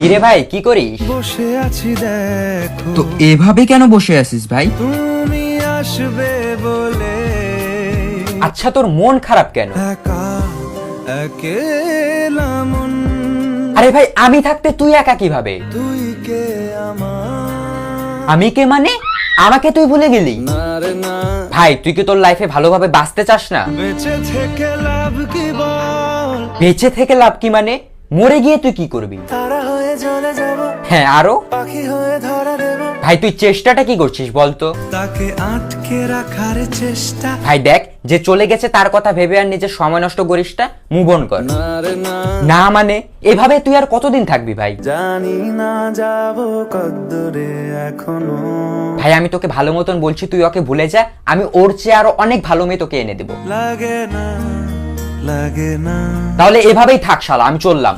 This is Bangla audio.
কিরে ভাই কি করিস? বসে আছি দেখো, তো এভাবে কেন বসে আছিস ভাই? তুমি আসবে বলে আচ্ছা তোর মন খারাপ কেন? একা একেলা মন, আরে ভাই আমি থাকতে তুই একা কিভাবে? তুই কে আমার আমি কে মানে? আমাকে তুই ভুলে গেলি? না রে না, ভাই তুই কি তোর লাইফে ভালোভাবে বাঁচতে চাস না? বেঁচে থেকে লাভ কি বল, বেঁচে থেকে লাভ কি মানে? মরে গিয়ে তুই কি করবি? তারা হয়ে জ্বলে যাব, হ্যাঁ আরো? পাখি হয়ে ধরা দেব, ভাই তুই চেষ্টাটা কি করছিস বলতো? তাকে আটকে রাখার চেষ্টা, ভাই দেখ যে চলে গেছে তার কথা ভেবে আর নিজের সময় নষ্ট করিস না, মুভ অন কর। না রে না, না মানে এভাবে তুই আর কতদিন থাকবি ভাই? জানি না যাব কদ্দূরে এখনো, ভাই আমি তোকে ভালো মতন বলছি তুই ওকে ভুলে যা, আমি ওর চেয়ে আরো অনেক ভালো মেয়ে তোকে এনে দেবো। লাগে না লাগে না। তাহলে এভাবেই থাক শালা, আমি চললাম।